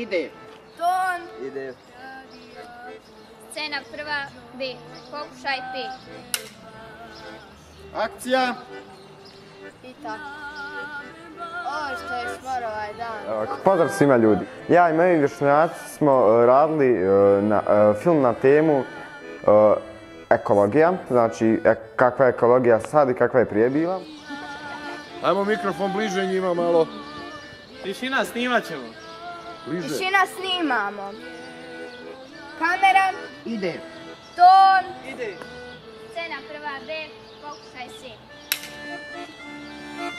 ide. Ton. Ide. Scena prva, B. Pokušaj 5. Akcija. I tako. Ovo što je smor ovaj dan. Pozdrav svima ljudi. Ja i moji vršnjaci smo radili film na temu ekologija, znači kakva je ekologija sad i kakva je prije bila. Ajmo mikrofon bliže njima malo. Tišina, snimat ćemo. Bliže. Tišina, snimamo. Kamera. Ide. Ton. Ide. Scena prva, B. Pokušaj 7.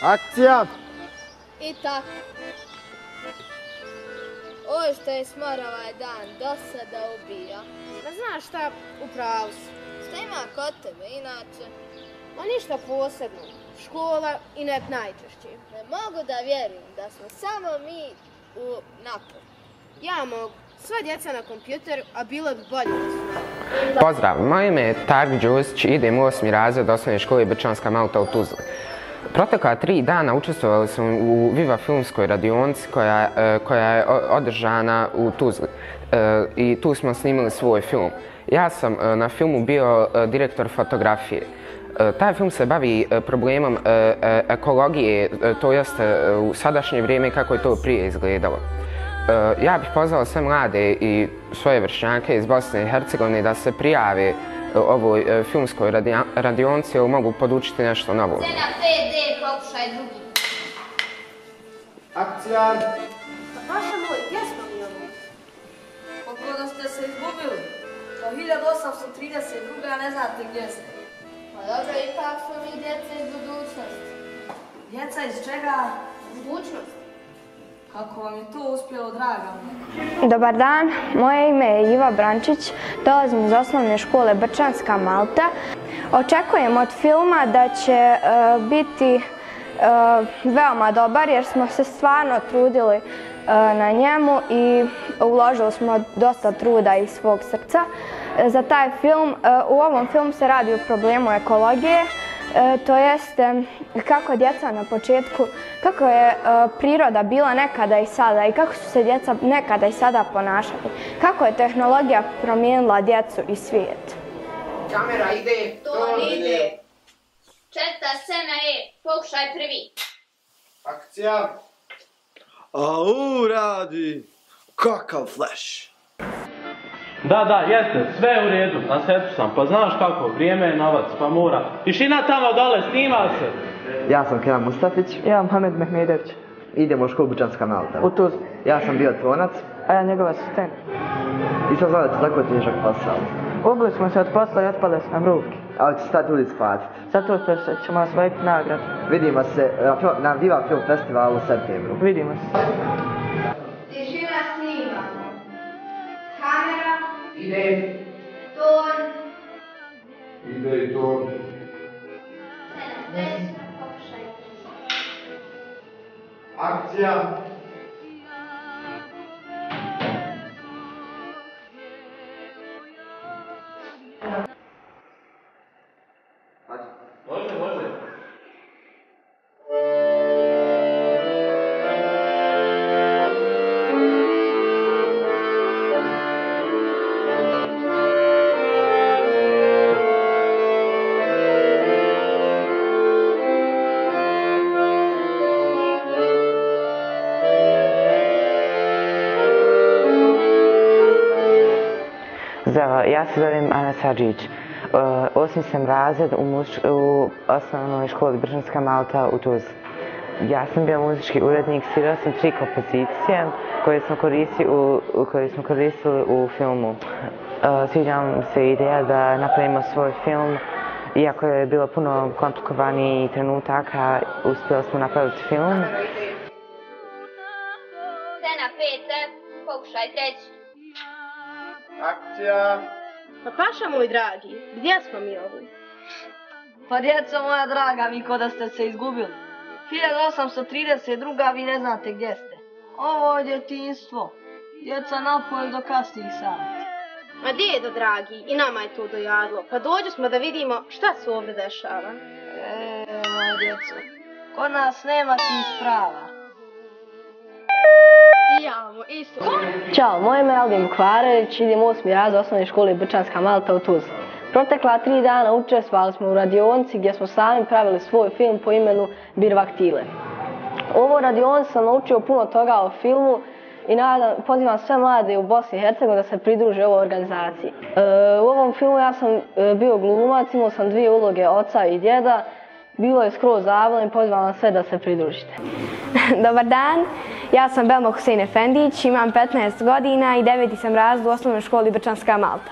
Akcija! I tako. Ovo što je smor ovaj dan, dosada ubija. Ma znaš šta, upravo si. Šta ima kod tebe inače? Ma ništa posebno. Škola i net najčešće. Ne mogu da vjerujem da smo samo mi u napor. Ja mogu. Sva djeca na kompjuteru, a bilo bi bolje da su napor. Pozdrav, moje ime je Targ Đusić, idem u 8. razred osnovne škole Brčanska Malta u Tuzli. Protekla 3 dana učestvovali smo u Viva filmskoj radionici koja je održana u Tuzli i tu smo snimili svoj film. Ja sam na filmu bio direktor fotografije. Taj film se bavi problemom ekologije, to jeste u sadašnje vrijeme kako je to prije izgledalo. Ja bih pozvao sve mlade i svoje vršnjake iz Bosne i Hercegovine da se prijave ovoj filmskoj radionici jer mogu podučiti nešto novo. Scena 5D, pokušaj 2. Akcija. Paša moj, gdje smo mi ovo? Kako da ste se izgubili? Pa 1832. ne znate gdje ste. Pa dobro, ipak smo mi djeca iz budućnosti. Djeca iz čega? Budućnost? Kako vam je to uspjelo, draga moja? Dobar dan, moje ime je Iva Brančić, dolazim iz osnovne škole Brčanska Malta. Očekujem od filma da će biti veoma dobar jer smo se stvarno trudili na njemu i uložili smo dosta truda iz svog srca za taj film. U ovom filmu se radi o problemu ekologije, to jeste kako djeca na početku, kako je priroda bila nekada i sada i kako su se djeca nekada i sada ponašali, kako je tehnologija promijenila djecu i svijet. Kamera ide. Ton ide. Četvrta scena je pokušaj 1. Akcija. Au, radi! Kakav flash! Da, jeste, sve je u redu, na setu sam, pa znaš kako, vrijeme je novac, pa mora. Tišina tamo dole, snima se! Ja sam Kenan Mustafić. Ja Mohamed Mehmedović. Idemo u školu Brčanska Malta. U Tuzli. Ja sam bio tvonac. A ja njegov asistent. Nisam znao da će tako težak posao. Ubili smo se od posla i otpale su nam ruke. Ali će se taj trud isplatiti. Zato što ćemo osvojiti nagradu. Vidimo se na Viva Film Festivalu u septembru. Vidimo se. Tišina, snimamo. Kamera. Ide. Ton. Ide i to. Scena 10, pokušaj 3. Akcija. Može. Ja se zovem Ana Sadžić. 8. sam razred u osnovnoj školi Brčanska Malta u Tuzli. Ja sam bio muzički urednik, svirao sam 3 kompozicije koje smo koristili u filmu. Sviđa mi se ideja da napravimo svoj film. Iako je bilo puno komplikovanih trenutaka, uspjeli smo napraviti film. Scena 5, pokušaj 3. Akcija. Pa paša moj dragi, gdje smo mi ovo? Pa djeco moja draga, vi ko da ste se izgubili. 1832. vi ne znate gdje ste. Ovo je djetinjstvo. Djeca napolje do kasnih sati. Ma dedo dragi, i nama je to dojadlo. Pa dođu smo da vidimo šta se ovdje dešava. Moja djeco, kod nas nema tih sprava. Navijamo, isto. Ćao, moje ime je Aldin Bukvarević, idem 8. razred osnovne škole Brčanska Malta u Tuzli. Protekla 3 dana učestvovali smo u radionici gdje smo sami pravili svoj film po imenu Birvaktile. U ovoj radionici sam naučio puno toga o filmu i pozivam sve mlade u Bosni i Hercegovini da se pridruže ovoj organizaciji. U ovom filmu ja sam bio glumac, imao sam 2 uloge oca i djeda. Bilo je skroz zabavno i pozivam vas sve da se pridružite. Dobar dan, ja sam Belma Husein Efendić, imam 15 godina i 9. sam razred u osnovnoj školi Brčanska Malta.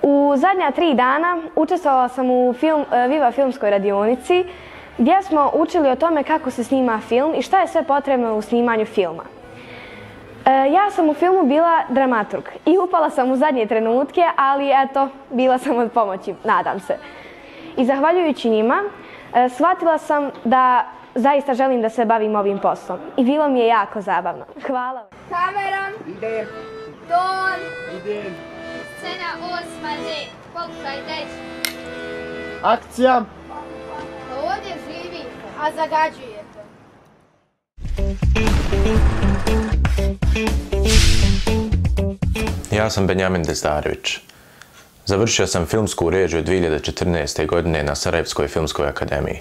U zadnja 3 dana učestvovala sam u Viva filmskoj radionici gdje smo učili o tome kako se snima film i šta je sve potrebno u snimanju filma. Ja sam u filmu bila dramaturg i upala sam u zadnje trenutke, ali eto, bila sam od pomoći, nadam se. I zahvaljujući njima, shvatila sam da zaista želim da se bavim ovim poslom i bilo mi je jako zabavno. Hvala. Kamera. Ide. Don. Ide. Scena 8D. Pokušaj teći. Akcija. Ovdje živite, a zagađujete. Ja sam Benjamin Dezdarević. Završio sam filmsku režiju 2014. godine na Sarajevskoj filmskoj akademiji.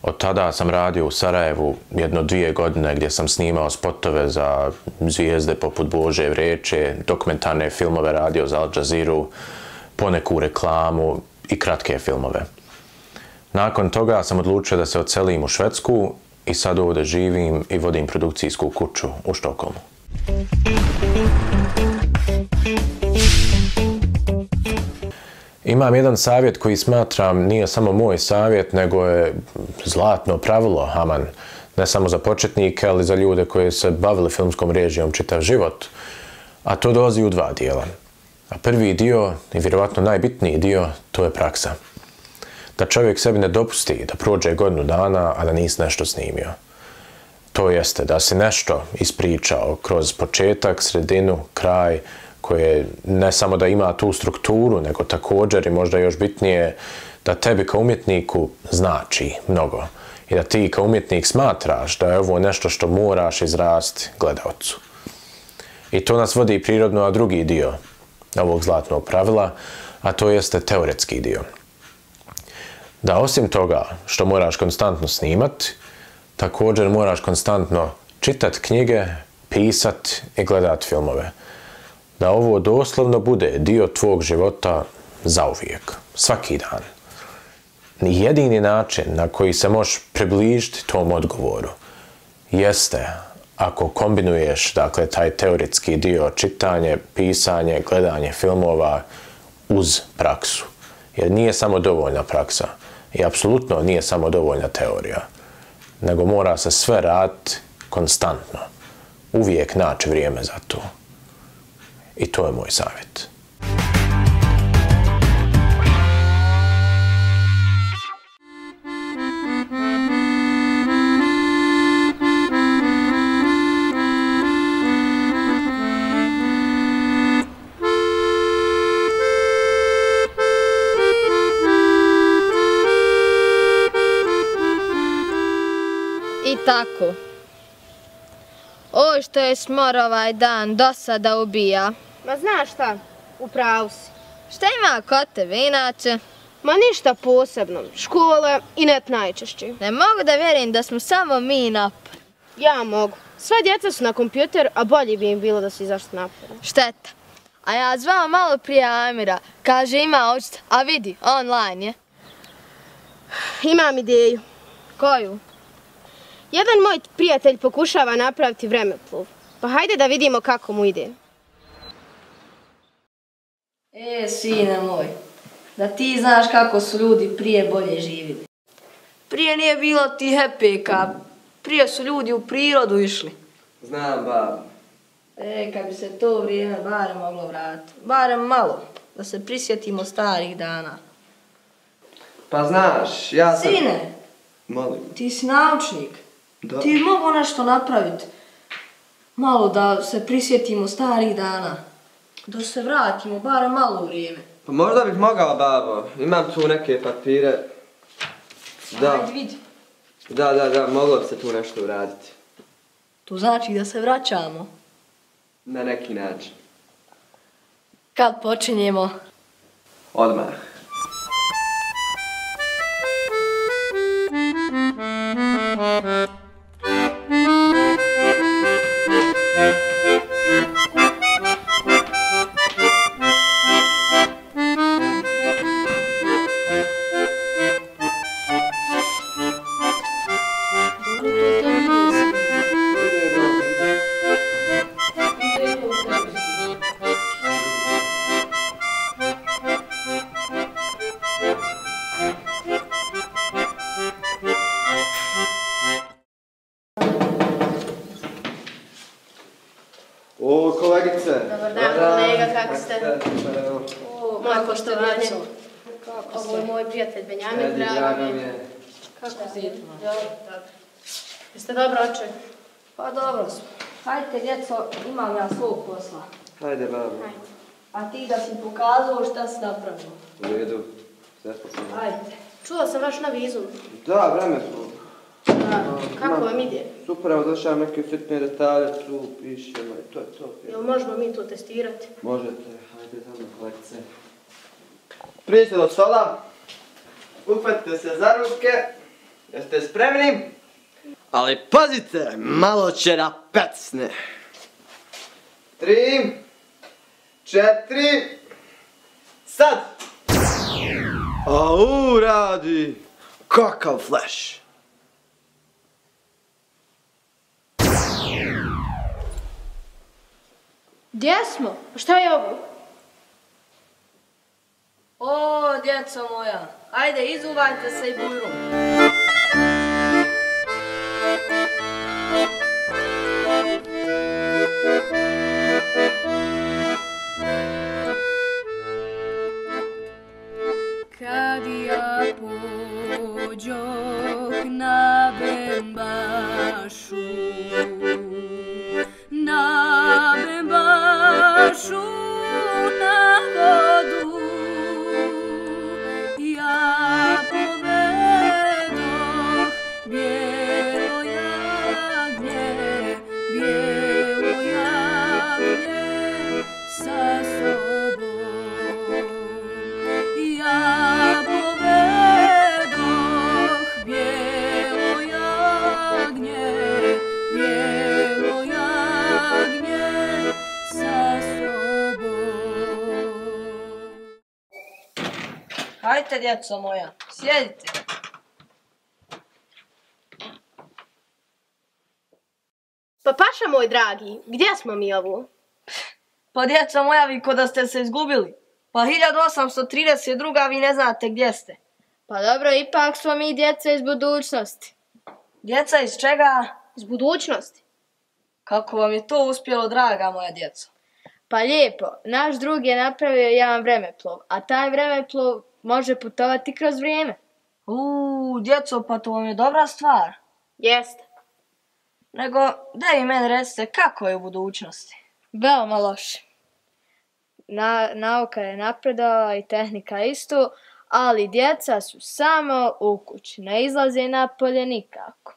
Od tada sam radio u Sarajevu 1-2 godine gdje sam snimao spotove za zvijezde poput Bože Vreče, dokumentarne filmove radio za Al Jazeeru, poneku reklamu i kratke filmove. Nakon toga sam odlučio da se odselim u Švedsku i sad ovdje živim i vodim produkcijsku kuću u Štokholmu. Imam jedan savjet koji smatram nije samo moj savjet, nego je zlatno pravilo, aman, ne samo za početnike, ali za ljude koji se bavili filmskom režijom čitav život, a to dolazi u 2 dijela. A prvi dio, i vjerovatno najbitniji dio, to je praksa. Da čovjek sebi ne dopusti da prođe godinu dana, a da nisi nešto snimio. To jeste da si nešto ispričao kroz početak, sredinu, kraj, koje ne samo da ima tu strukturu, nego također i možda još bitnije da tebi kao umjetniku znači mnogo i da ti kao umjetnik smatraš da je ovo nešto što moraš izrasti gledaocu. I to nas vodi prirodno na drugi dio ovog zlatnog pravila, a to jeste teoretski dio. Da osim toga što moraš konstantno snimat, također moraš konstantno čitat knjige, pisat i gledat filmove. Da ovo doslovno bude dio tvog života zauvijek, svaki dan. Jedini način na koji se možeš približiti tom odgovoru jeste ako kombinuješ, dakle, taj teoretski dio čitanje, pisanje, gledanje filmova uz praksu. Jer nije samo dovoljna praksa i apsolutno nije samo dovoljna teorija, nego mora se sve raditi konstantno. Uvijek naći vrijeme za to. I to je moj savjet. I tako. Oj, što je smor ovaj dan, dosada ubija. Ma znaš šta, upravo si. Šta ima kod tebe inače? Ma ništa posebno, škola i net najčešće. Ne mogu da vjerujem da smo samo mi napad. Ja mogu. Sva djeca su na kompjuter, a bolje bi im bilo da su izašli napad. Šteta. A ja zvao malo prije Amira, kaže ima očita, a vidi, online je. Imam ideju. Koju? Jedan moj prijatelj pokušava napraviti vremeplov. Pa hajde da vidimo kako mu ide. Sine moj, da ti znaš kako su ljudi prije bolje živjeli. Prije nije bilo tih epika, prije su ljudi u prirodu išli. Znam, babo. Kad bi se to vrijeme barem moglo vratiti. Barem malo, da se prisjetimo starih dana. Pa znaš, ja sam... Sine, molim. Ti si naučnik. Da. Ti bi mogao nešto napraviti. Malo da se prisjetimo starih dana. Da se vratimo, barem malo u vrijeme. Pa možda bih mogao, babo. Imam tu neke papire. Da. Ajde, vidi. Da, moglo bi se tu nešto uraditi. To znači da se vraćamo. Na neki način. Kad počinjemo? Odmah. O, kolegice. Dobar dan, kolega, kako ste? Moje poštovanje. Ovo je moj prijatelj Benjamin, drago mi je. Kako ste? Dobro. Jeste dobro, oče? Pa dobro smo. Hajde, djeco, imam ja svog posla. Hajde, babo. A ti da si pokazao šta si napravio. U redu. Sve počinje. Hajde. Čula sam vaš na vizu. Da, vremeplov. Kako vam ide? Super, evo došao neke sitne detalje, tu pišemo i to je to. Jel možemo mi to testirati? Možete, hajde za mnom, kolegice. Priđite do stola. Uhvatite se za ruke. Jeste spremni? Ali pazite, malo će da pecne. 3, 4, sad! Au, radi! Kakav flash! Gdje smo? Šta je ovo? O, djeco moja, ajde, izuvajte se i bujrum. Kad ja pođoh na Bembašu, na Bembašu, na vodu, ja povedoh bijelo jagnje, bijelo jagnje sa sobom. Ja povedoh bijelo jagnje, bijelo jagnje sa sobom. Hajde, djeco moja, sjedite. Pa paša moj dragi, gdje smo mi ovo? Pa djeco moja, vi ko da ste se izgubili. Pa 1832. vi ne znate gdje ste. Pa dobro, ipak smo mi djeca iz budućnosti. Djeca iz čega? Iz budućnosti. Kako vam je to uspjelo, draga moja djeco? Pa lijepo, naš drug je napravio jedan vremeplov, a taj vremeplov može putovati kroz vrijeme. Djeco, pa to vam je dobra stvar. Jeste. Nego, daj i meni recite, kako je u budućnosti? Veoma loše. Nauka je napredovala i tehnika isto, ali djeca su samo u kući, ne izlaze napolje nikako.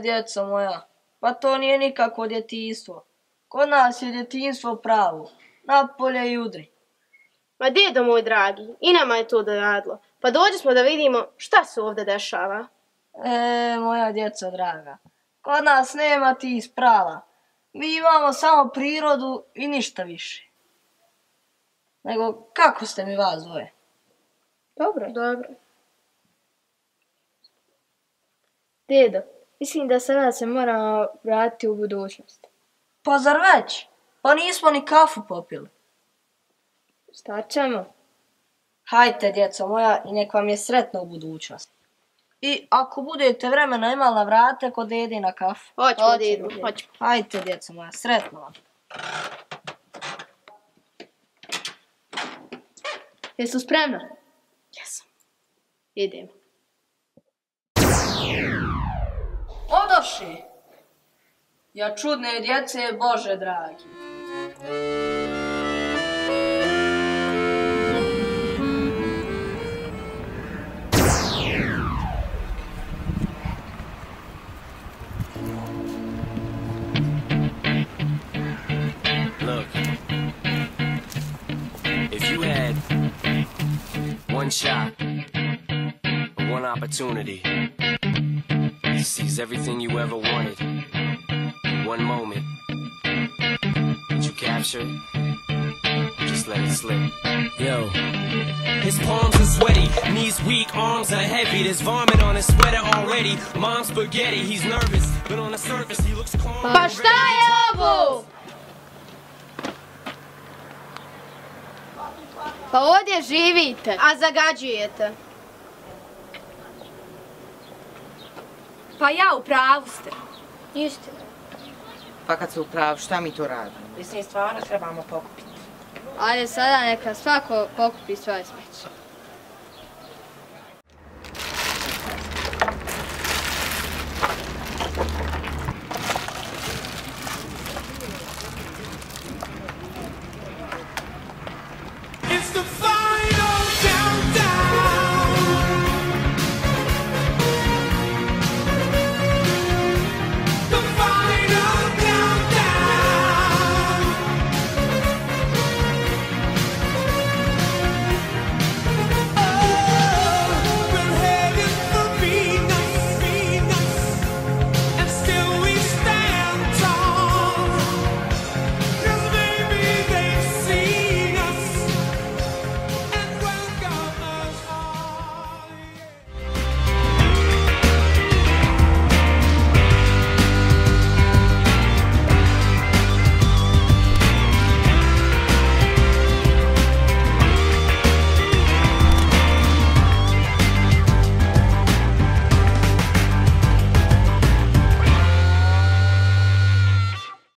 Djeco moja, pa to nije nikako djetinjstvo. Kod nas je djetinjstvo pravo, napolje i udri. Ma djedo moj dragi, i nama je to doradilo. Pa dođi smo da vidimo šta se ovdje dešava. Moja djeco draga, kod nas nema ti sprava. Mi imamo samo prirodu i ništa više. Nego, kako ste mi vas dvoje? Dobro. Dedo, mislim da sada se moramo vratiti u budućnost. Pa zar već? Pa nismo ni kafu popili. Šta ćemo? Hajte, djeco moja, i nek vam je sretno u budućnosti. I ako budete vremena imali na vrate kod dede na kafu. Hoćemo, dedo. Hajte, djeco moja, sretno vam. Jesu spremna? Jesam. Idemo. Odoši! Ja čudne djece, Bože dragi. one shot, one opportunity. He sees everything you ever wanted in one moment. Did you capture it? Just let it slip. Yo. His palms are sweaty, knees weak, arms are heavy. There's vomit on his sweater already. Mom's spaghetti, he's nervous, but on the surface he looks calm. Pa šta je ovo? Pa ovdje živite, a zagađujete. Pa ja, u pravu ste. Istina. Pa kad su u pravu, šta mi tu radimo? Mislim, stvarno trebamo pokupiti. Ajde sada neka svako pokupi svoje smeće.